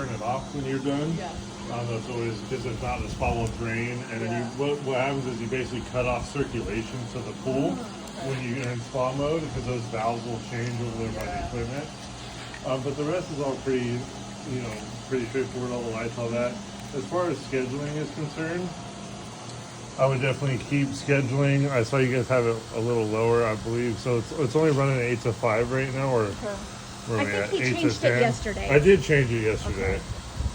turn it off when you're done. Yeah. That's always, because if not, the spot will drain, and then what happens is you basically cut off circulation to the pool when you're in spa mode, because those valves will change over there by the equipment. But the rest is all pretty, pretty straightforward. All the lights, all that. As far as scheduling is concerned, I would definitely keep scheduling. I saw you guys have it a little lower, I believe. So it's only running 8 to 5 right now, or I think he changed it yesterday. I did change it yesterday.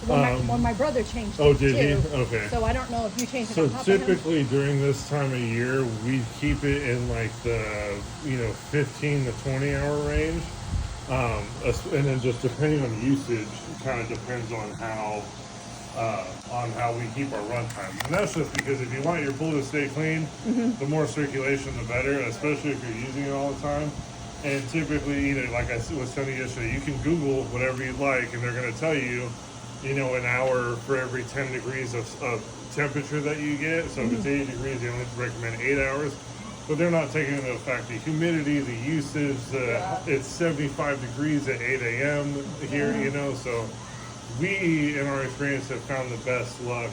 Okay. Well, my brother changed it Oh, did too. he? Okay. So I don't know if you changed it So on top of him. typically during this time of year, we keep it in like the 15 to 20 hour range, and then just depending on usage, it kind of depends on how we keep our run time. And that's just because if you want your pool to stay clean, the more circulation, the better, especially if you're using it all the time. And typically, like I was telling you yesterday, you can Google whatever you like, and they're going to tell you, an hour for every 10 degrees of temperature that you get. So if it's 80 degrees, they only recommend 8 hours. But they're not taking into effect the humidity, the usage. It's 75 degrees at 8 a.m. here, so we, in our experience, have found the best luck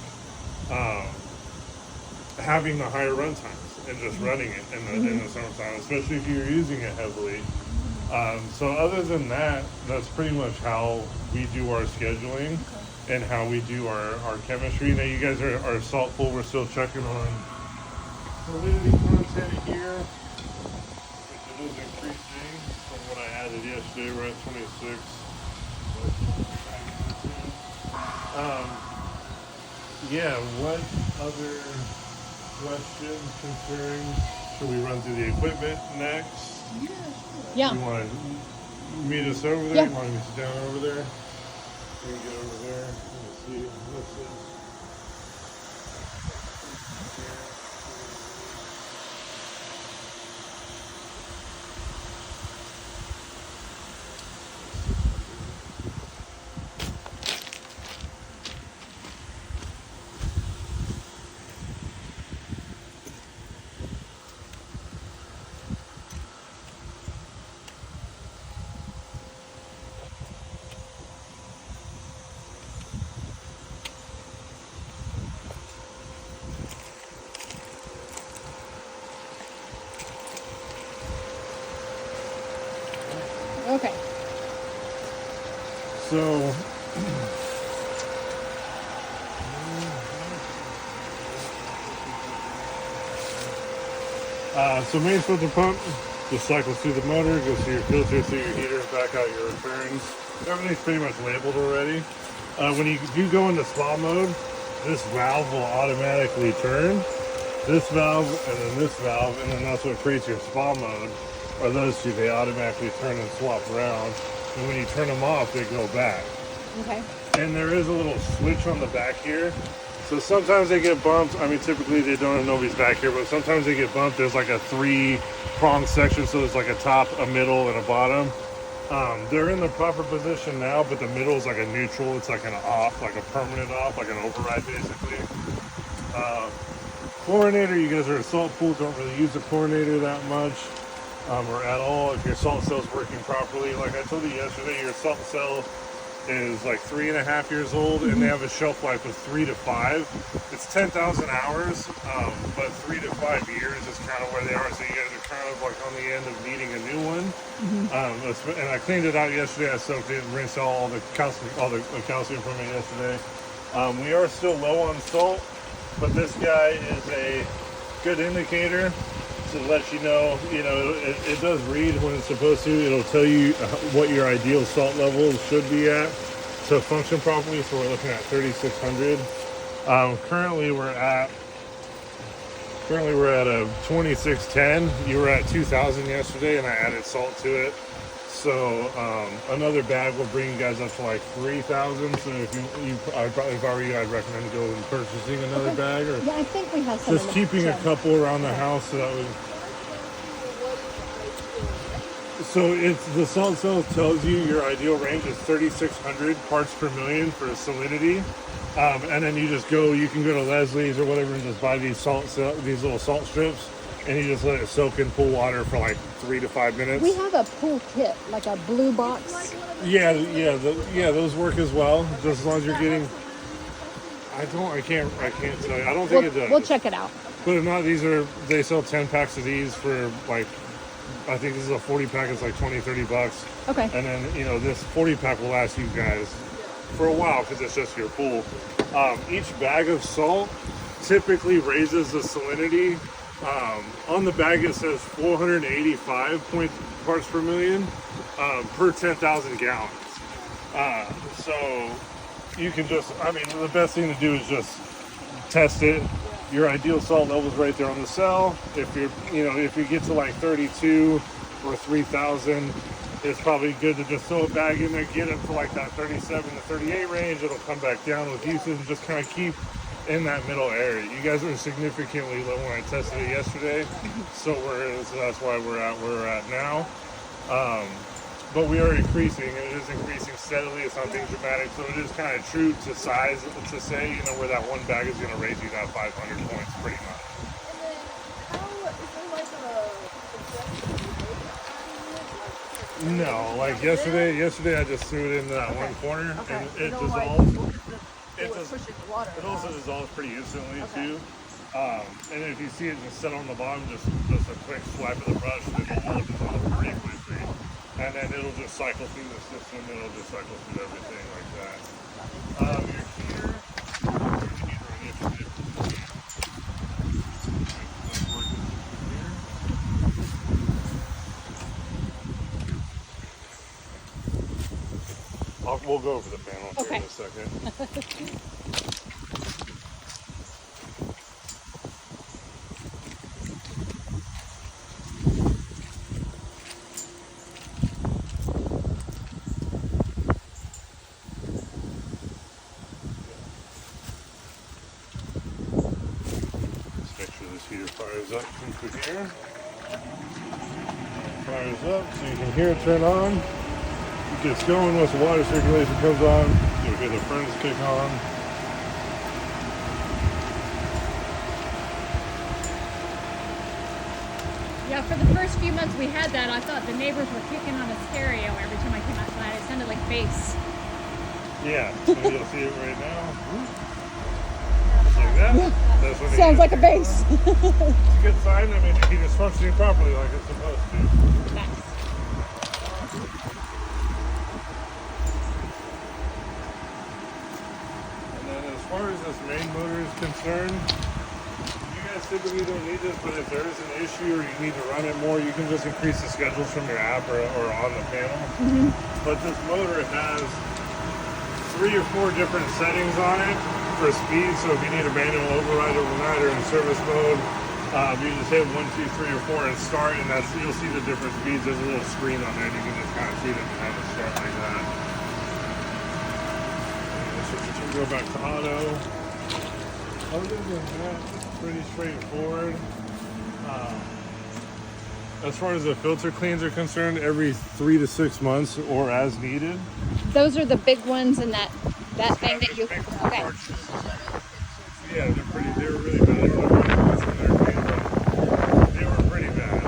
having the higher run times and just running it in the summertime, especially if you're using it heavily. So other than that, that's pretty much how we do our scheduling and how we do our chemistry. Now you guys are salt pool. We're still checking on salinity content here, which is increasing from what I added yesterday. We're at 26. What other questions, concerns? Should we run through the equipment next? Yeah. You want to meet us over there? Yeah. You want me to sit down over there? We can get over there. Let's see. What's this? Okay. So main filter pump just cycles through the motor, goes through your filter, through your heater, back out your returns. Everything's pretty much labeled already. When you do go into spa mode, this valve will automatically turn. This valve and then this valve, and then that's what creates your spa mode. Or those two, they automatically turn and swap around. And when you turn them off, they go back. Okay. And there is a little switch on the back here. So sometimes they get bumped. I mean, typically they don't have nobody's back here, but sometimes they get bumped. There's like a 3-prong section, so there's like a top, a middle, and a bottom. They're in the proper position now, but the middle is like a neutral. It's like an off, like a permanent off, like an override basically. Chlorinator, you guys are a salt pool, don't really use the chlorinator that much. Or at all. If your salt cell's working properly, like I told you yesterday, your salt cell is like 3.5 years old, and they have a shelf life of 3 to 5. It's 10,000 hours, but 3 to 5 years is kind of where they are. So you guys are kind of like on the end of needing a new one. And I cleaned it out yesterday. I soaked it and rinsed all the calcium from it yesterday. We are still low on salt, but this guy is a good indicator to let you know, it does read when it's supposed to. It'll tell you what your ideal salt level should be at to function properly. So we're looking at 3,600. Currently we're at a 2610. You were at 2,000 yesterday, and I added salt to it. So another bag will bring you guys up to like 3,000. So if if I were you, I'd recommend go and purchasing another bag, or I think we have some. just keeping a couple around the house, so that would. So the salt cell tells you your ideal range is 3,600 parts per million for salinity, and then you can go to Leslie's or whatever and just buy these little salt strips, Okay. and you just let it soak in pool water for like 3 to 5 minutes. We have a pool kit, like a blue box. Yeah, those work as well. Just as long as you're getting. I can't tell you. I don't think it does. We'll check it out. But if not, they sell 10 packs of these for like, I think this is a 40 pack. It's like 20, 30 bucks. Okay. And then, this 40 pack will last you guys for a while because it's just your pool. Each bag of salt typically raises the salinity. On the bag it says 485 parts per million per 10,000 gallons. So you can the best thing to do is just test it. Your ideal salt level is right there on the cell. If you get to like 32 or 3,000, it's probably good to just throw a bag in there, get it to like that 37 to 38 range. It'll come back down with usage and just kind of keep in that middle area. You guys were significantly low when I tested it yesterday, so that's why we're at now. But we are increasing, and it is increasing steadily. It's not being dramatic, so it is kind of true to size to say, where that one bag is going to raise you that 500 points pretty much. No, like yesterday I just threw it into that one corner, and it dissolves. It also dissolves pretty instantly too. And if you see it just sit on the bottom, just a quick swipe of the brush, it'll all dissolve pretty quickly. And then it'll just cycle through the system. It'll just cycle through everything like that. We'll go over the panel here in a second. Heater fires up through here. Fires up so you can hear it turn on. It gets going once the water circulation comes on. You'll hear the furnace kick on. Yeah, for the first few months we had that, I thought the neighbors were kicking on a stereo every time I came outside. It sounded like bass. Yeah, so you'll see it right now. Like that. That's when Sounds like a bass. It's a good sign. I mean, the heater's functioning properly like it's supposed to. Nice. And then as far as this main motor is concerned, you guys typically don't need this, but if there is an issue or you need to run it more, you can just increase the schedules from your app or on the panel. Mm-hmm. But this motor has 3 or 4 different settings on it for speed. So if you need a manual override overnight or in service mode, you just hit 1, 2, 3, or 4 and start, and you'll see the different speeds. There's a little screen on there, and you can just kind of see them and have it start like that. So if you go back to auto, other than that, it's pretty straightforward. As far as the filter cleans are concerned, every 3 to 6 months or as needed. Those are the big ones in that thing that you. Okay. Yeah, they were really bad. I don't know what's in there, but they were pretty bad.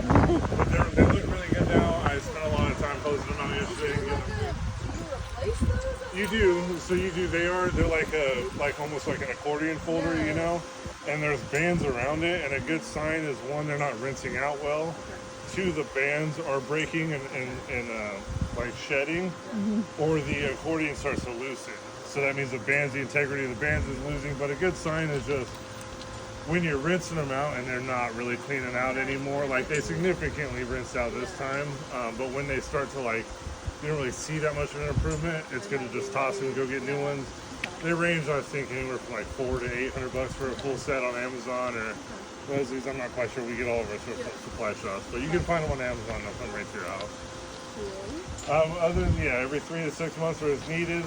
But they look really good now. I spent a lot of time posting them out yesterday. You do. So you do. They're like almost like an accordion folder, and there's bands around it. And a good sign is, 1, they're not rinsing out well. 2, the bands are breaking and like shedding, or the accordion starts to loosen. So that means the integrity of the bands is losing. But a good sign is just when you're rinsing them out and they're not really cleaning out anymore. Like, they significantly rinsed out this time, but when they start to you don't really see that much of an improvement, it's good to just toss them and go get new ones. They range, I think, anywhere from like $400 to $800 for a full set on Amazon or Leslie's. I'm not quite sure. We get all of our supply shops, but you can find them on Amazon. They'll come right to your house. Other than every 3 to 6 months where it's needed.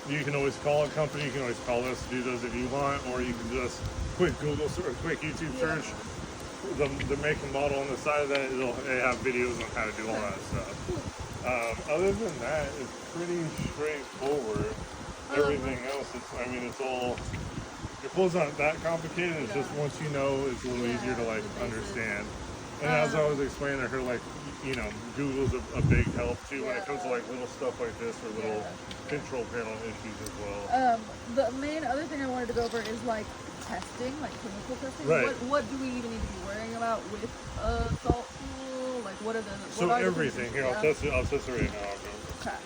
You can always call a company. You can always call us to do those if you want, or you can just quick Google or quick YouTube search the make and model on the side of that. They have videos on how to do all that stuff. Other than that, it's pretty straightforward. Everything else, it's all Your pool's not that complicated. It's just once you know, it's a little easier to like understand. And as I was explaining to her, like, you know, Google's a big help too when it comes to like little stuff like this or little control panel issues as well. The main other thing I wanted to go over is like testing, like chemical testing. Right. What do we even need to be worrying about with a salt pool? Like what are the So everything. Here, I'll test it. I'll test it right now. I'll go. Okay.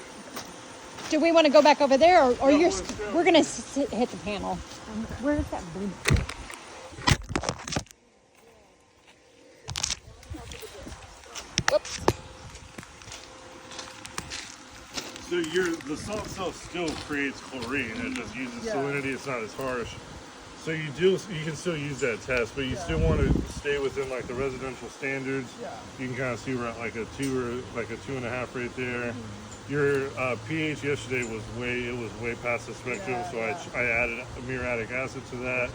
Do we want to go back over there, or No, you're? let's go. We're gonna hit the panel. Where's that blue? Whoops. So the salt cell still creates chlorine. It just uses salinity. It's not as harsh. So you can still use that test, but you still want to stay within like the residential standards. Yeah. You can kind of see we're at like a 2 or like a 2.5 right there. Your pH yesterday was way past the spectrum, so I added muriatic acid to that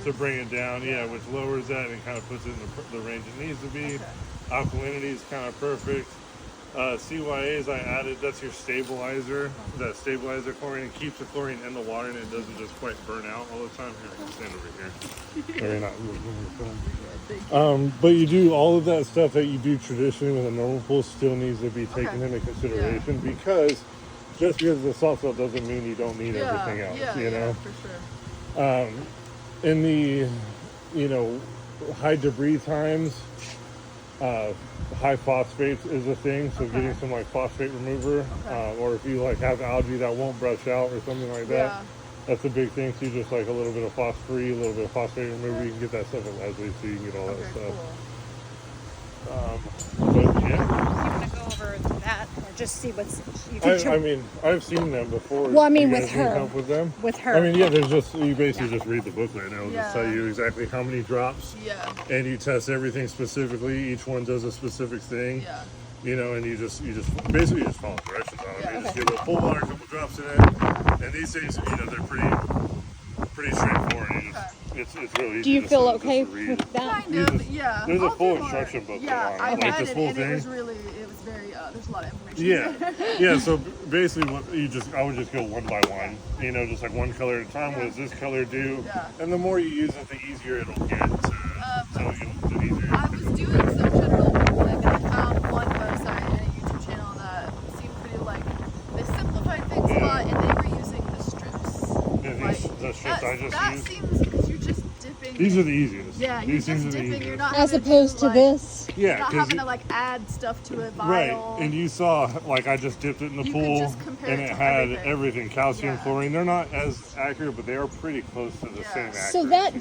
to bring it down. Yeah, which lowers that and kind of puts it in the range it needs to be. Alkalinity is kind of perfect. CYAs I added, that's your stabilizer. That stabilizer chlorine, and keeps the chlorine in the water and it doesn't just quite burn out all the time. Here, I can stand over here. Very not but you do all of that stuff that you do traditionally with a normal pool still needs to be taken into consideration because just because the salt cell doesn't mean you don't need everything else, you know? For sure. In the, you know, high debris times, high phosphates is a thing, so getting some like phosphate remover, or if you like have algae that won't brush out or something like that, that's a big thing. So you just like a little bit of phosphorus, a little bit of phosphate remover, you can get that stuff at Leslie, so you can get all that stuff. But yeah. You want to go over that, or just see what's? You can I mean, I've seen them before. Well, I mean, You with guys need her. help with them? With her. I mean, yeah, there's just, you basically just read the booklet and it'll just tell you exactly how many drops. Yeah. And you test everything specifically. Each one does a specific thing. Yeah. You know, and you just basically just follow directions on it. You just give it a full water, a couple drops in it. And these things, you know, they're pretty straightforward. It's really easy. Do you to feel just okay to read. with that? Kind of, yeah. There's a I'll full do more. instruction booklet Yeah, on it. I Like read this it, full and thing. it was very, there's a lot of information. Yeah. So basically I would just go one by one, you know, just like one color at a time. What does this color do? Yeah. And the more you use it, the easier it'll get the easier. I was doing some general Googling and I found one website and a YouTube channel that seemed pretty like, they simplified things a lot and they were using the strips. Yeah, the strips I just that used. seems, because you're just dipping. These are the easiest. Yeah, you're These things just are the dipping, you're easiest. not As having opposed to like, this. Yeah, you're not 'cause having to like add stuff to a vial. Right, and you saw, like I just dipped it in the You could pool, just compare and it it to had everything. calcium, Yeah. chlorine. They're not as accurate, but they are pretty close to the same accuracy. So that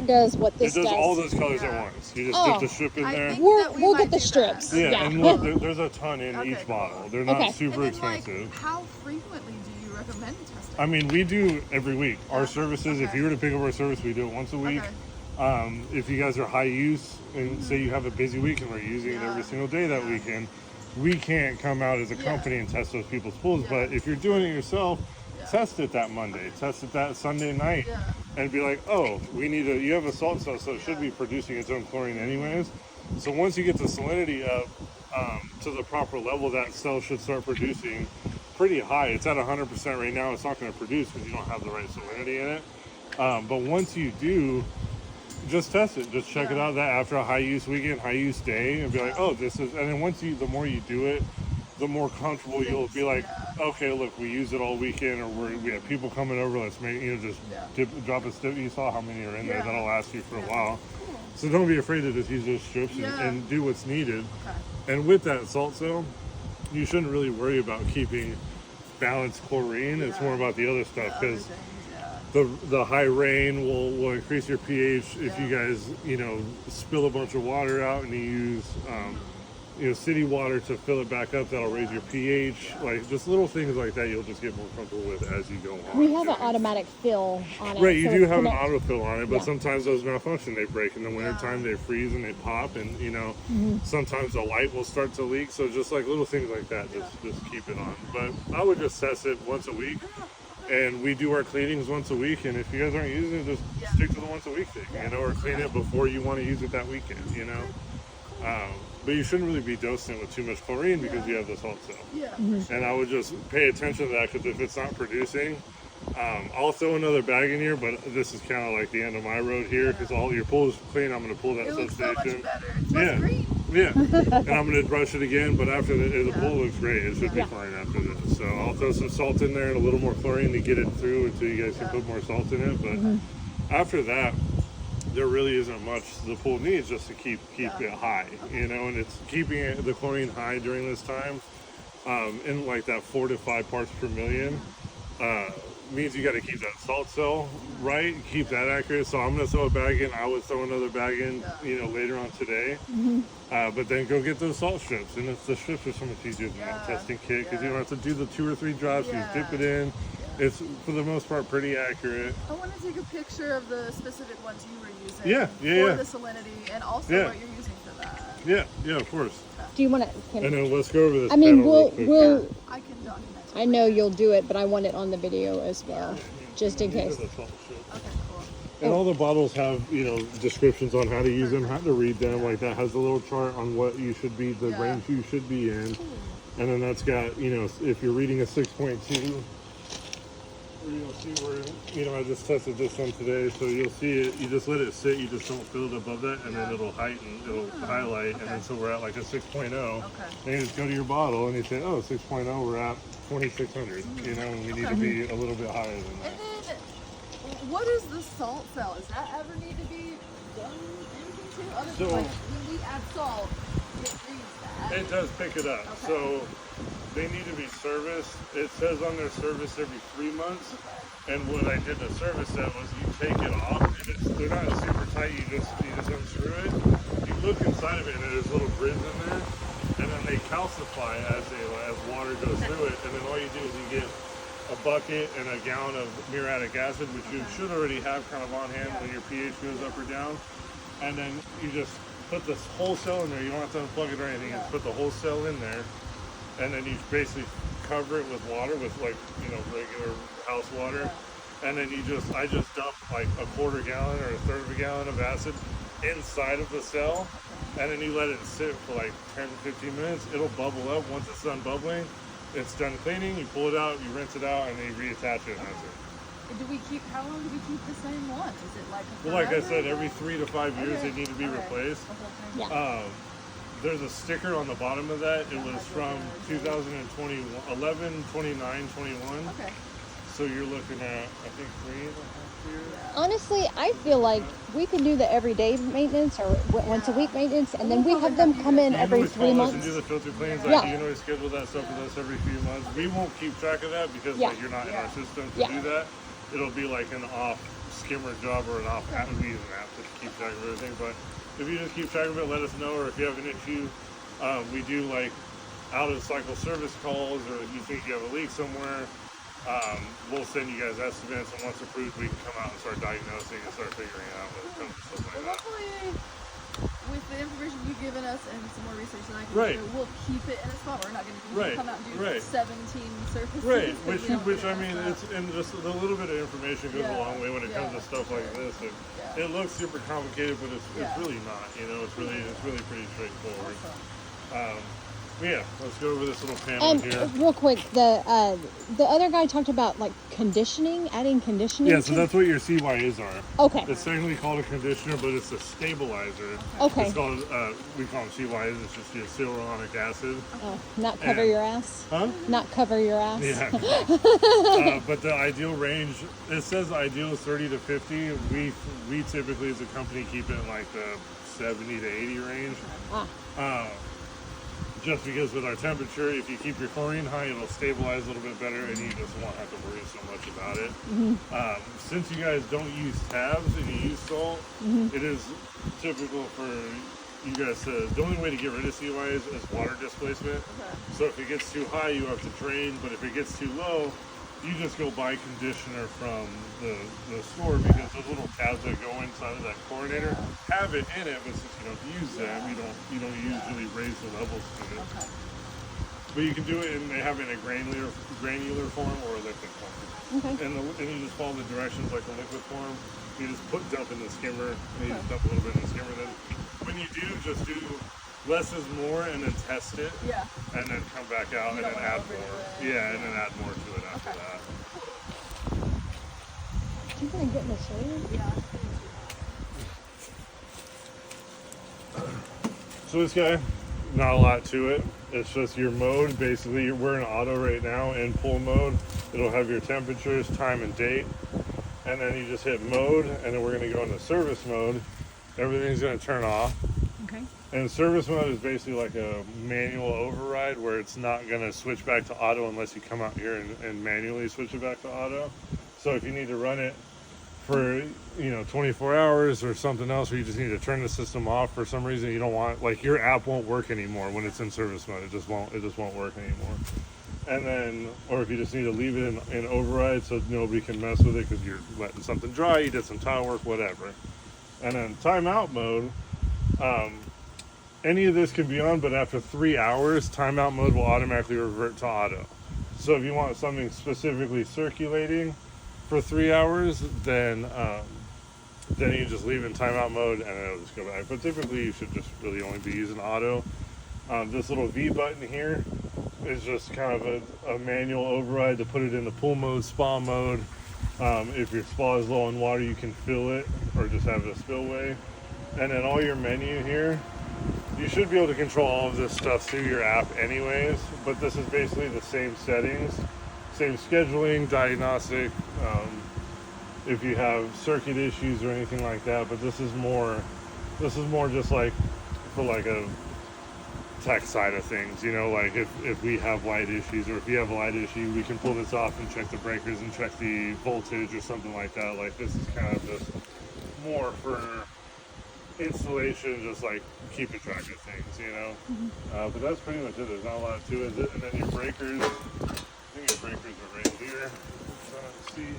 does what this It does all does. those colors at once. You just dip the strip in I there. think that we We'll might get the do strips. that. Yeah, and look, there's a ton in Okay, each cool. model. They're not Okay. super And then, like, expensive. how frequently do you recommend testing? I mean, we do every week. Our services, if Okay. you were to pick up our service, we do it once a week. Okay. If you guys are high use and say you have a busy week and we're using it every single day that weekend, we can't come out as a company and test those people's pools. But if you're doing it yourself, test it that Monday, test it that Sunday night, and be like, oh, you have a salt cell, so it should be producing its own chlorine anyways. So once you get the salinity up to the proper level, that cell should start producing pretty high. It's at 100% right now. It's not going to produce because you don't have the right salinity in it. But once you do, just test it. Just check it out that after a high use weekend, high use day, and be like, oh, this is. And then the more you do it, the more comfortable you'll be. Like, okay, look, we use it all weekend, or we have people coming over. Let's make just drop a strip. You saw how many are in there. That'll last you for a while. So don't be afraid to just use those strips and do what's needed. And with that salt cell, you shouldn't really worry about keeping balanced chlorine. It's more about the other stuff because the high rain will increase your pH. If you guys spill a bunch of water out and you use city water to fill it back up, that'll raise your pH. Like just little things like that, you'll just get more comfortable with as you go on. We have an automatic fill on it. Right, you so do it have an connects. autofill on it, but sometimes those malfunction. They break in the wintertime, they freeze and they pop, and sometimes the light will start to leak. So just like little things like that, just keep it on. But I would just test it once a week, and we do our cleanings once a week. And if you guys aren't using it, just stick to the once a week thing, or clean it before you want to use it that weekend, But you shouldn't really be dosing it with too much chlorine because you have the salt cell. And I would just pay attention to that because if it's not producing, I'll throw another bag in here, but this is kind of like the end of my road here because all your pool is clean. I'm going to pull that It looks so substation. much better. It's less green. Yeah, and I'm going to brush it again, but after the pool looks great. It should be fine after this. So I'll throw some salt in there and a little more chlorine to get it through until you guys can put more salt in it. But after that, there really isn't much the pool needs just to keep it high, you know, and it's keeping the chlorine high during this time, in like that 4 to 5 parts per million. Means you got to keep that salt cell right, keep that accurate. So I'm gonna throw a bag in. I would throw another bag in, you know, later on today. But then go get those salt strips, and the strips are so much easier than that testing kit because you don't have to do the 2 or 3 drops. You just dip it in. It's for the most part pretty accurate. I want to take a picture of the specific ones you were using for the salinity and also what you're using for that. Yeah, of course. Do you want to? And then let's go over this. I mean, panel real quick. we'll. I can document it. I know you'll do it, but I want it on the video as well, just in case. Okay, cool. And all the bottles have, you know, descriptions on how to use them, how to read them. Like that has a little chart on what you should be, the range you should be in. And then that's got, you know, if you're reading a 6.2, you'll see where, you know, I just tested this one today, so you'll see it. You just let it sit. You just don't fill it above that, and then it'll heighten, it'll highlight, and then so we're at like a 6.0. And you just go to your bottle and you say, oh, 6.0, we're at 2,600. You know, and we need to be a little bit higher than that. And then, what is the salt cell? Does that ever need to be done anything to? Other than like when we add salt, it reads that. It does pick it up. So they need to be serviced. It says on their service every 3 months. And what I did to service that was you take it off, and they're not super tight. You just unscrew it. You look inside of it, and there's little grids in there, and then they calcify as water goes through it. And then all you do is you get a bucket and a gallon of muriatic acid, which you should already have kind of on hand when your pH goes up or down. And then you just put this whole cell in there. You don't have to unplug it or anything. You just put the whole cell in there, and then you basically cover it with water, with like, you know, regular house water. And then I just dump like a quarter gallon or a third of a gallon of acid inside of the cell, and then you let it sit for like 10 to 15 minutes. It'll bubble up. Once it's done bubbling, it's done cleaning. You pull it out, you rinse it out, and then you reattach it, and that's it. How long do we keep the same one? Is it like a Well, like I said, every 3 to 5 years they need to be replaced. There's a sticker on the bottom of that. It was from 2020, 11, 29, 21. Okay. So you're looking at, I think, 3.5 years. Honestly, I feel like we could do the everyday maintenance or once a week maintenance, and then we have them come in every 3 months. And do the filter cleans. Like, you can always schedule that stuff with us every few months. We won't keep track of that because like, you're not in our system to do that. It'll be like an off skimmer job or an off app. We use an app to keep track of everything. But if you just keep track of it, let us know. Or if you have an issue, we do like out of cycle service calls, or if you think you have a leak somewhere, we'll send you guys estimates, and once approved, we can come out and start diagnosing and start figuring out what it comes to stuff like that. Hopefully, with the information you've given us and some more research than I can do, we'll keep it in a spot. We're not going to come out and do 17 surfaces. Right, which I mean, it's and just a little bit of information goes a long way when it comes to stuff like this. It looks super complicated, but it's really not. You know, it's really pretty straightforward. Yeah, let's go over this little panel here. Real quick, the other guy talked about like conditioning, adding conditioning. Yeah, so that's what your CYAs are. Okay. It's technically called a conditioner, but it's a stabilizer. Okay. It's called, we call them CYAs, it's just your hyaluronic acid. Not cover your ass? Huh? Not cover your ass? Yeah. But the ideal range, it says ideal 30 to 50. We typically as a company keep it in like the 70 to 80 range. Just because with our temperature, if you keep your chlorine high, it'll stabilize a little bit better, and you just won't have to worry so much about it. Since you guys don't use tabs and you use salt, it is typical for you guys to, the only way to get rid of CYAs is water displacement. So if it gets too high, you have to drain, but if it gets too low, you just go buy conditioner from the store, because those little tabs that go inside of that chlorinator have it in it, but since you don't use them, you don't usually raise the levels to it. But you can do it, and they have it in a granular form or a liquid form. And you just follow the directions like a liquid form. You just dump in the skimmer, and you just dump a little bit in the skimmer. Then when you do, just do less is more, and then test it, and then come back out and then add more. And then add more to it after that. can get in the shade. Yeah. So this guy, not a lot to it. It's just your mode. Basically, we're in auto right now in pull mode. It'll have your temperatures, time, and date. And then you just hit mode, and then we're going to go into service mode. Everything's going to turn off. Okay. And service mode is basically like a manual override where it's not going to switch back to auto unless you come out here and manually switch it back to auto. So if you need to run it for 24 hours or something else, or you just need to turn the system off for some reason, you don't want, like, your app won't work anymore when it's in service mode. It just won't work anymore. And then, or if you just need to leave it in override so nobody can mess with it because you're letting something dry, you did some tile work, whatever. And then timeout mode, any of this can be on, but after 3 hours, timeout mode will automatically revert to auto. So if you want something specifically circulating for 3 hours, then you just leave it in timeout mode and it'll just go back. But typically you should just really only be using auto. This little V button here is just kind of a manual override to put it into pull mode, spa mode. If your spa is low on water, you can fill it or just have it a spillway. And then all your menu here, you should be able to control all of this stuff through your app anyways, but this is basically the same settings, same scheduling, diagnostic, if you have circuit issues or anything like that, but this is more just like for like a tech side of things, like if we have light issues or if you have a light issue, we can pull this off and check the breakers and check the voltage or something like that. Like, this is kind of just more for installation, just like keeping track of things, but that's pretty much it. There's not a lot to it. And then your breakers, I think your breakers are right here. Let's see,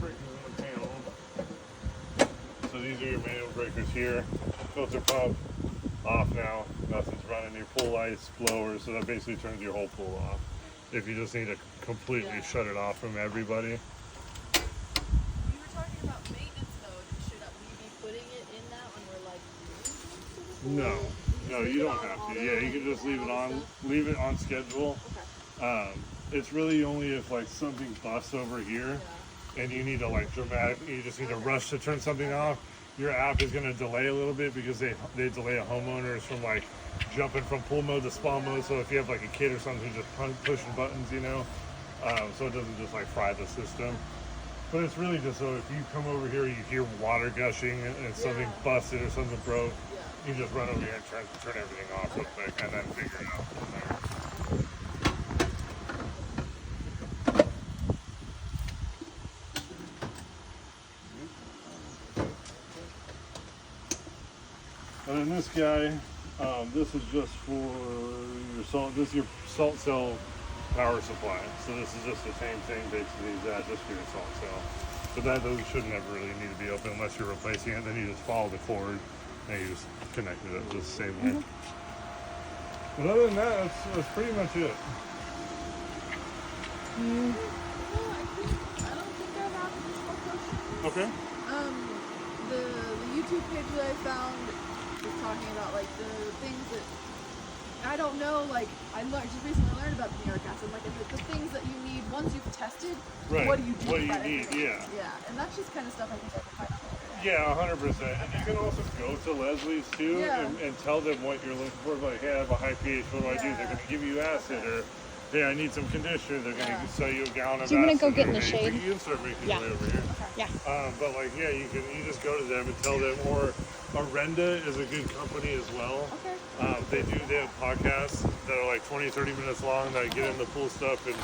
breakers in the panel. So these are your manual breakers here. Filter pump off now, nothing's running. Your pool lights, blowers, so that basically turns your whole pool off if you just need to completely shut it off from everybody. You were talking about maintenance mode. Should we be putting it in that when we're like No, you don't have to. Yeah, you can just leave it on schedule. Okay. It's really only if like something busts over here and you need to you just need to rush to turn something off. Your app is going to delay a little bit because they delay a homeowners from like jumping from pool mode to spa mode. So if you have like a kid or something who's just pushing buttons, so it doesn't just like fry the system. But it's really just so if you come over here, you hear water gushing and something busted or something broke, you just run over here and turn everything off real quick and then figure it out from there. And then this guy, this is just for your salt. This is your salt cell power supply. So this is just the same thing basically as that, just for your salt cell. But those should never really need to be open unless you're replacing it. Then you just follow the cord and you just connect it up just the same way. But other than that, that's pretty much it. I don't think I have any more questions. Okay. The YouTube page that I found was talking about like the things that I don't know. Like just recently learned about the New York acid. Like the things that you need once you've tested. Right. What do you do? What do with you that need? information? Yeah. Yeah, and that's just kind of stuff I think I can find out. Yeah, 100%. And you can also go to Leslie's too and tell them what you're looking for. Like, hey, I have a high pH. What do I do? They're going to give you acid, or hey, I need some conditioner. They're going to sell you a gallon of acid. Do you want to go get in the shade? You can start making your way over here. Yeah. But like, you just go to them and tell them. Or Arenda is a good company as well. Okay. They have podcasts that are like 20, 30 minutes long that get into pool stuff, and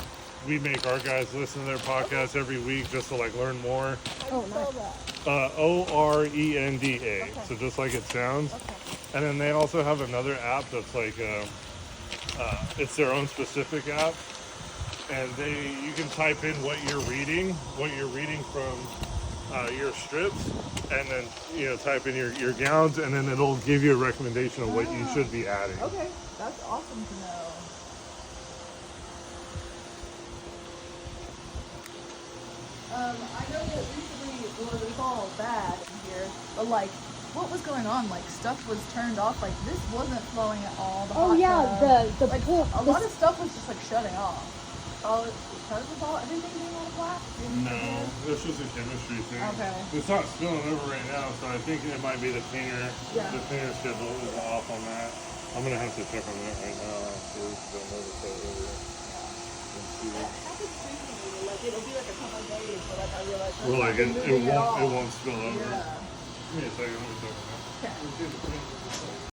we make our guys listen to their podcasts every week just to like learn more. Oh, nice. Orenda. So just like it sounds. Okay. And then they also have another app that's like it's their own specific app, and you can type in what you're reading from your strips, and then type in your gallons, and then it'll give you a recommendation of what you should be adding. Okay, that's awesome to know. I know that recently it was all bad in here, but like, what was going on? Like, stuff was turned off. Like, this wasn't flowing at all. The hot tub. the like pool. A lot of stuff was just like shutting off. All because of everything being all black. No, It's just a chemistry thing. Okay. It's not spilling over right now, so I think it might be the cleaner. Yeah. The cleaner schedule is off on that. I'm gonna have to check on that right now. Actually, because I noticed that earlier. Let's see. That happens frequently. Like it'll be like a couple of days, but like I realize that's Well, not like been moving at all. it won't spill over. Yeah. Give me a second. Let me check on that. Okay. Let's see if the cleaner-